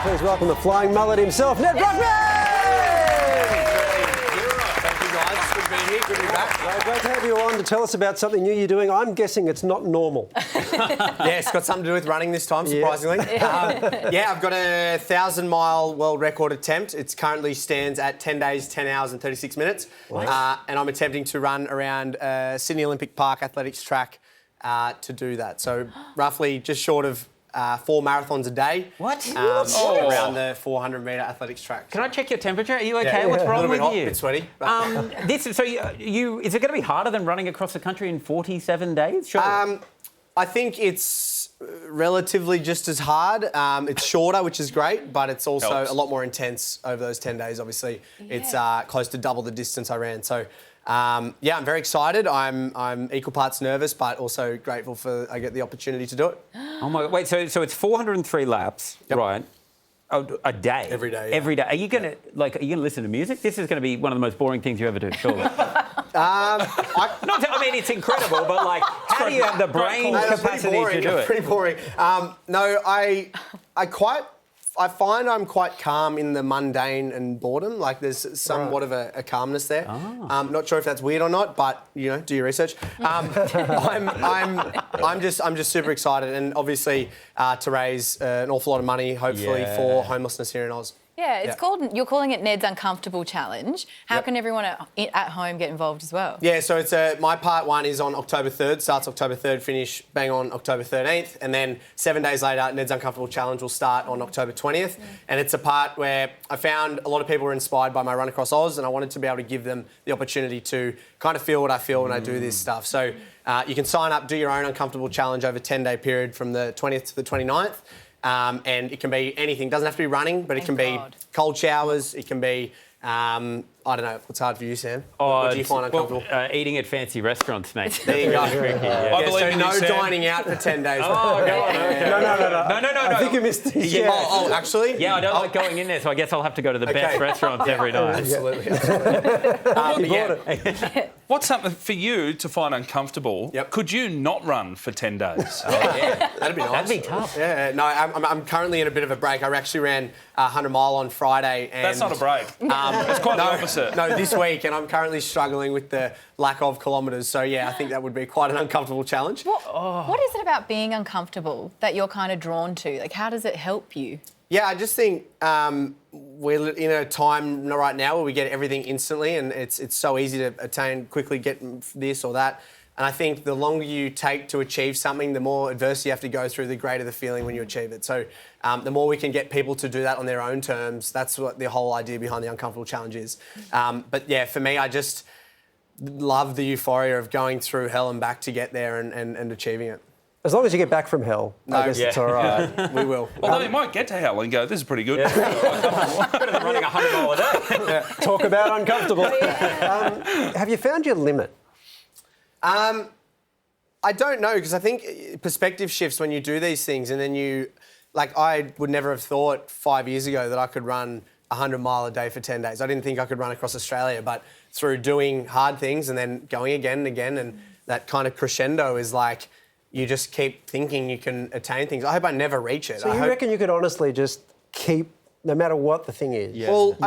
Please welcome the flying mullet himself, Nedd Brockmann! Thank you, guys. Good to be here. Good to be back. Great to have you on to tell us about something new you're doing. I'm guessing it's not normal. Yeah, it's got something to do with running this time, surprisingly. I've got a 1,000-mile world record attempt. It currently stands at 10 days, 10 hours and 36 minutes. Nice. And I'm attempting to run around Sydney Olympic Park athletics track to do that. So roughly just short of 4 marathons a day. What? Around the 400-metre athletics track. Can I check your temperature? Are you okay? What's wrong with hot, you? A bit sweaty. Is it going to be harder than running across the country in 47 days? Sure. I think it's relatively just as hard. It's shorter, which is great, but it's also a lot more intense over those 10 days, obviously. Yeah. It's close to double the distance I ran. So, I'm very excited. I'm equal parts nervous, but also grateful I get the opportunity to do it. Oh my! Wait, so it's 403 laps, right? A day. Every day. Every day. Are you gonna listen to music? This is going to be one of the most boring things you ever do, surely. I mean, it's incredible, but like, how do you have the brain capacity to do it? Pretty boring. I find I'm quite calm in the mundane and boredom. Like there's somewhat of a calmness there. Not sure if that's weird or not, but do your research. I'm just super excited, and obviously to raise an awful lot of money, hopefully for homelessness here in Oz. Yeah, you're calling it Nedd's Uncomfortable Challenge. How can everyone at home get involved as well? Yeah, so it's my part one is on October 3rd, starts October 3rd, finish bang on October 13th, and then 7 days later, Nedd's Uncomfortable Challenge will start on October 20th. And it's a part where I found a lot of people were inspired by my run across Oz, and I wanted to be able to give them the opportunity to kind of feel what I feel when I do this stuff. So you can sign up, do your own Uncomfortable Challenge over a 10-day period from the 20th to the 29th. And it can be anything. It doesn't have to be running, but it can be cold showers. It can be, I don't know, what's hard for you, Sam? What do you find uncomfortable? Eating at fancy restaurants, mate. There you go. I believe in no you, Sam. dining out for 10 days. Oh, go on. Okay. No. I think you missed this. Yeah. Actually? Yeah, I don't like going in there, so I guess I'll have to go to the best restaurants every night. Absolutely. What's something for you to find uncomfortable? Yep. Could you not run for 10 days? That'd be nice. That'd be tough. Yeah, no, I'm currently in a bit of a break. I actually ran 100 mile on Friday. And, That's not a break. It's quite the opposite. No, this week, and I'm currently struggling with the lack of kilometres. So, yeah, I think that would be quite an uncomfortable challenge. What is it about being uncomfortable that you're kind of drawn to? Like, how does it help you? Yeah, I just think we're in a time right now where we get everything instantly, and it's so easy to attain, quickly get this or that. And I think the longer you take to achieve something, the more adversity you have to go through, the greater the feeling when you achieve it. So the more we can get people to do that on their own terms, that's what the whole idea behind the Uncomfortable Challenge is. But yeah, for me, I just love the euphoria of going through hell and back to get there and achieving it. As long as you get back from hell, I guess it's all right. We will. Although you might get to hell and go, this is pretty good. Better than running 100 mile a day. Talk about uncomfortable. Have you found your limit? I don't know, because I think perspective shifts when you do these things, and then I would never have thought 5 years ago that I could run 100 mile a day for 10 days. I didn't think I could run across Australia, but through doing hard things and then going again and again, and that kind of crescendo is like, you just keep thinking you can attain things. I hope I never reach it. So you reckon you could honestly just keep, no matter what the thing is? Yeah. Well,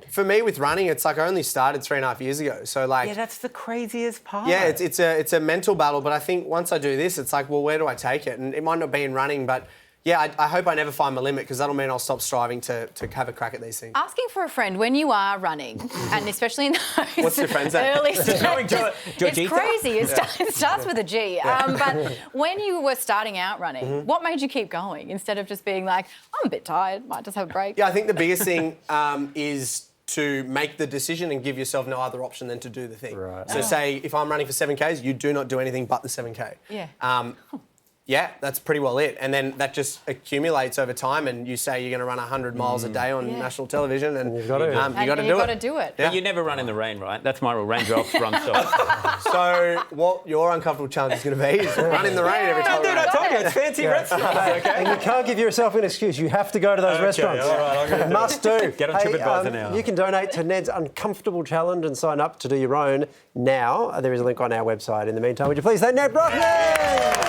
for me with running, it's like I only started 3.5 years ago. So like, yeah, that's the craziest part. Yeah, it's a mental battle. But I think once I do this, it's like, well, where do I take it? And it might not be in running, but yeah, I hope I never find my limit, because that'll mean I'll stop striving to have a crack at these things. Asking for a friend when you are running, and especially in those What's your friend's name? early stages, Georgita? it's crazy. It starts with a G. But when you were starting out running, what made you keep going instead of just being like, I'm a bit tired, might just have a break? Yeah, I think the biggest thing is to make the decision and give yourself no other option than to do the thing. Right. So say if I'm running for 7Ks, you do not do anything but the 7K. Yeah. Yeah, that's pretty well it. And then that just accumulates over time, and you say you're going to run 100 miles a day on national television, and you've got to. you got to You've got to do it. Yeah. But you never run in the rain, right? That's my rule. Raindrops, run stop. So what your uncomfortable challenge is going to be is run in the rain every time. Dude, I told you, it's fancy restaurants, okay? And you can't give yourself an excuse. You have to go to those restaurants. All right, I'm gonna Must do. Get on TripAdvisor now. You can donate to Nedd's Uncomfortable Challenge and sign up to do your own now. There is a link on our website. In the meantime, would you please thank Nedd Brockmann?